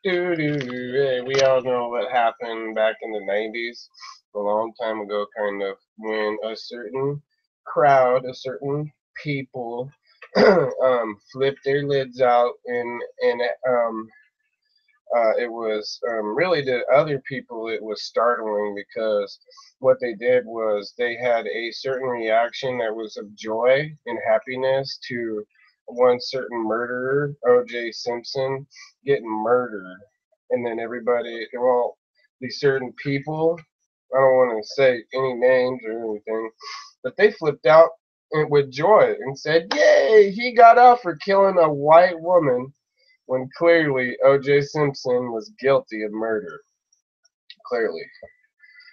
Hey, we all know what happened back in the 90s, a long time ago, kind of, when a certain crowd, a certain people, flipped their lids out, and it was really to other people, it was startling because what they did was they had a certain reaction that was of joy and happiness to one certain murderer, O.J. Simpson, getting murdered. And then everybody, well, these certain people, I don't want to say any names or anything, but they flipped out with joy and said, "Yay, he got off for killing a white woman when clearly O.J. Simpson was guilty of murder." Clearly.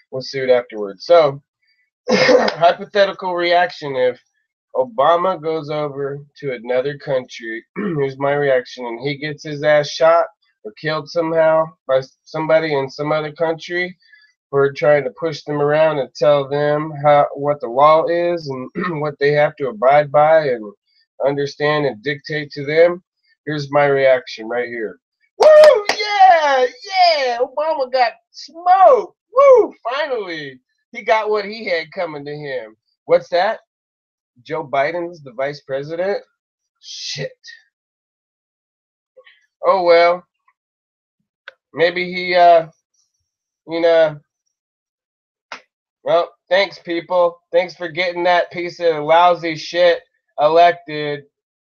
Was sued afterwards. So, hypothetical reaction if Obama goes over to another country, here's my reaction, and he gets his ass shot or killed somehow by somebody in some other country for trying to push them around and tell them what the law is and what they have to abide by and understand and dictate to them. Here's my reaction right here. Woo! Yeah! Yeah! Obama got smoked! Woo! Finally! He got what he had coming to him. What's that? Joe Biden's the vice president? Shit. Oh well. Maybe he, you know, well, thanks, people. Thanks for getting that piece of lousy shit elected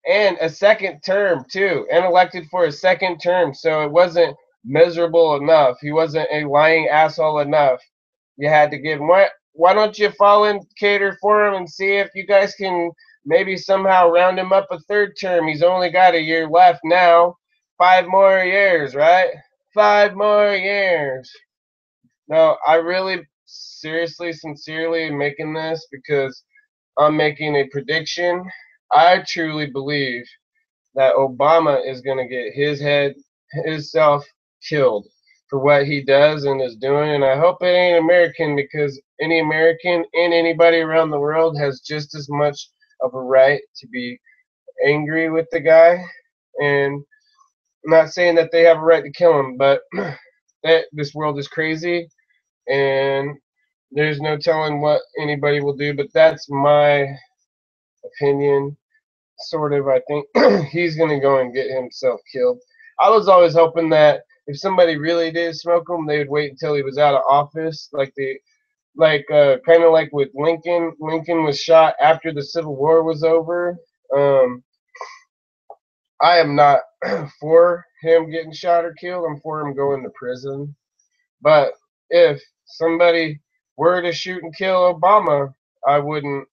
and a second term, too, and elected for a second term. So it wasn't miserable enough. He wasn't a lying asshole enough. You had to give him. Why don't you fall in, cater for him, and see if you guys can maybe somehow round him up a third term? He's only got a year left now. 5 more years, right? 5 more years. No, I really seriously, sincerely am making this because I'm making a prediction. I truly believe that Obama is going to get himself killed for what he does and is doing. And I hope it ain't American because any American and anybody around the world has just as much of a right to be angry with the guy. And I'm not saying that they have a right to kill him, but that this world is crazy and there's no telling what anybody will do, but that's my opinion. Sort of, I think he's gonna go and get himself killed. I was always hoping that if somebody really did smoke him, they would wait until he was out of office, kind of like with Lincoln. Lincoln was shot after the Civil War was over. Um, I am not for him getting shot or killed. I'm for him going to prison. But if somebody were to shoot and kill Obama, I wouldn't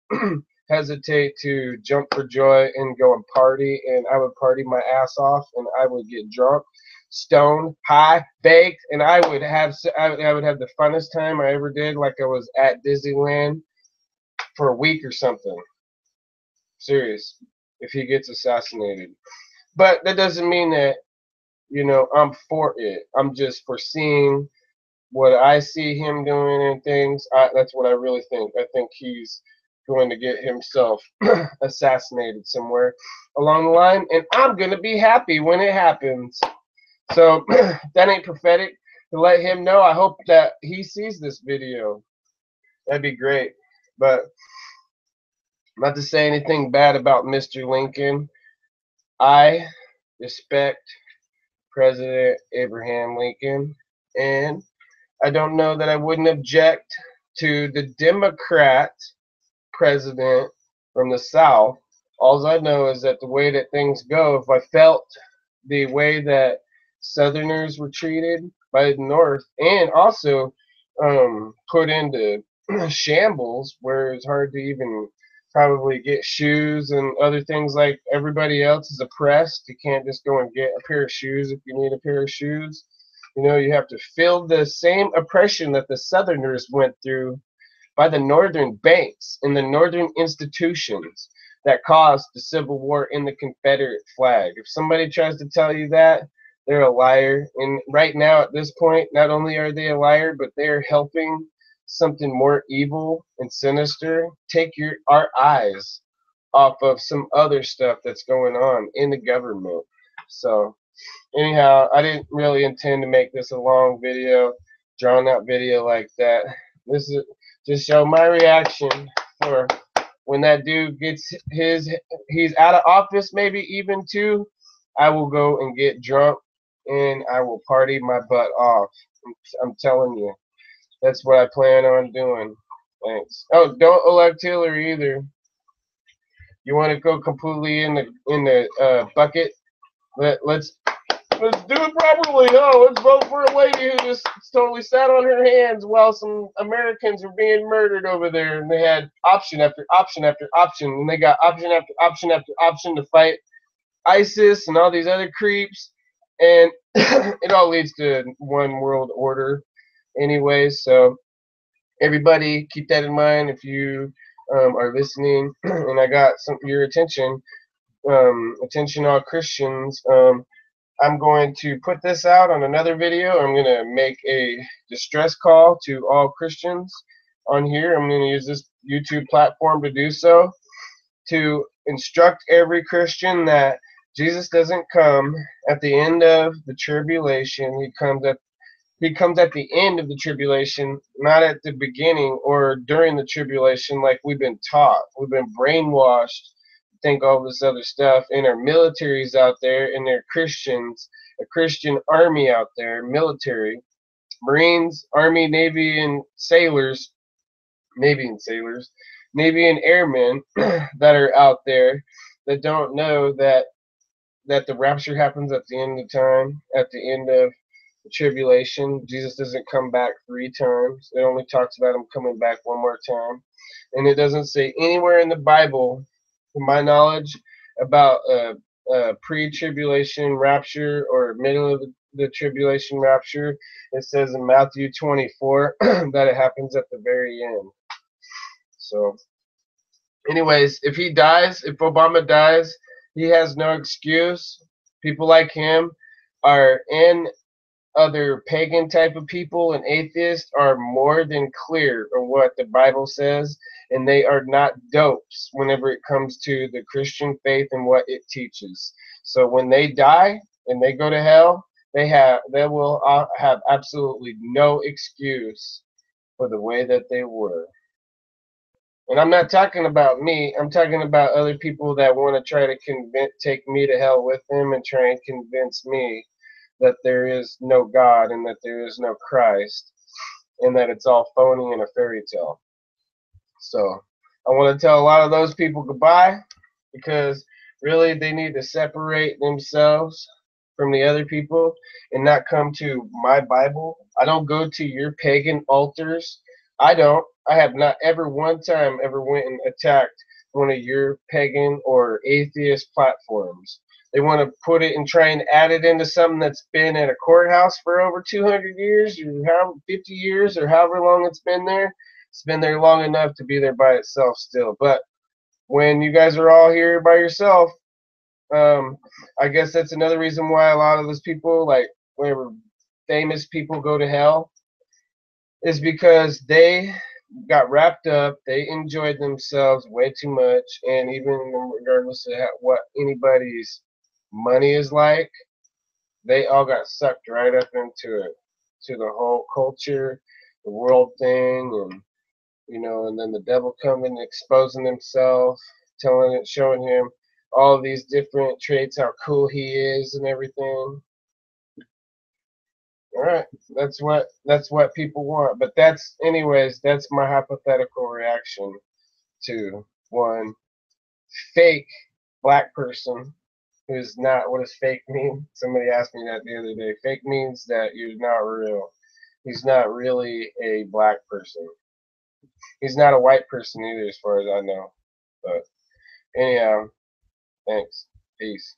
hesitate to jump for joy and go and party, and I would party my ass off, and I would get drunk, stoned, high, baked, and I would have the funnest time I ever did, like I was at Disneyland for a week or something. Serious. If he gets assassinated, but that doesn't mean that I'm for it. I'm just foreseeing what I see him doing and things. That's what I really think. I think he's going to get himself assassinated somewhere along the line, and I'm gonna be happy when it happens. So that ain't prophetic to let him know. I hope that he sees this video. That'd be great. But not to say anything bad about Mr. Lincoln. I respect President Abraham Lincoln, and I don't know that I wouldn't object to the Democrat president from the South. All I know is that the way that things go, if I felt the way that Southerners were treated by the North and also put into shambles where it's hard to even probably get shoes and other things like everybody else is oppressed. You can't just go and get a pair of shoes if you need a pair of shoes. You have to feel the same oppression that the Southerners went through by the Northern banks and the Northern institutions that caused the Civil War in the Confederate flag. If somebody tries to tell you that, they're a liar. And right now, at this point, not only are they a liar, but they are helping something more evil and sinister take our eyes off of some other stuff that's going on in the government. So Anyhow, I didn't really intend to make this a long video, drawn out video like that. This is just show my reaction for when that dude gets he's out of office, maybe even too. I will go and get drunk and I will party my butt off. I'm telling you, that's what I plan on doing. Thanks. Oh, don't elect Hillary either. You want to go completely in the bucket? Let's do it properly. Oh, let's vote for a lady who just totally sat on her hands while some Americans were being murdered over there, and they had option after option after option, and they got option after option after option to fight ISIS and all these other creeps, and it all leads to one world order anyway. So everybody keep that in mind if you are listening, and I got your attention, attention all Christians. I'm going to put this out on another video. I'm going to make a distress call to all Christians on here. I'm going to use this YouTube platform to do so, to instruct every Christian that Jesus doesn't come at the end of the tribulation. He comes at the end of the tribulation, not at the beginning or during the tribulation like we've been taught. We've been brainwashed think all this other stuff, and our militaries out there, and their Christians, a Christian army out there, military, Marines, Army, Navy, and sailors, Navy and airmen that are out there that don't know that the rapture happens at the end of time, at the end of the tribulation. Jesus doesn't come back 3 times. It only talks about him coming back one more time. And it doesn't say anywhere in the Bible, to my knowledge, about a pre-tribulation rapture or middle of the tribulation rapture. It says in Matthew 24 that it happens at the very end. So anyways, if Obama dies, he has no excuse. People like him are in other pagan type of people and atheists are more than clear on what the Bible says, and they are not dopes whenever it comes to the Christian faith and what it teaches. So when they die and they go to hell, they will have absolutely no excuse for the way that they were. And I'm not talking about me. I'm talking about other people that want to try to take me to hell with them and try and convince me that there is no God and that there is no Christ and that it's all phony and a fairy tale. So I want to tell a lot of those people goodbye, because really they need to separate themselves from the other people and not come to my Bible. I don't go to your pagan altars. I have not ever one time ever went and attacked one of your pagan or atheist platforms. They want to put it and try and add it into something that's been at a courthouse for over 200 years or 50 years or however long it's been there. It's been there long enough to be there by itself still. But when you guys are all here by yourself, I guess that's another reason why a lot of those people, like whenever famous people go to hell, is because they got wrapped up, they enjoyed themselves way too much, and even regardless of what anybody's money is like, they all got sucked right up into it, to the whole culture, the world thing, and and then the devil coming, exposing himself, showing him all of these different traits, how cool he is, and everything. All right, that's what people want. But anyways, that's my hypothetical reaction to one fake black person who's not. What does fake mean? Somebody asked me that the other day. Fake means that you're not real. He's not really a black person. He's not a white person either, as far as I know. But anyhow, thanks. Peace.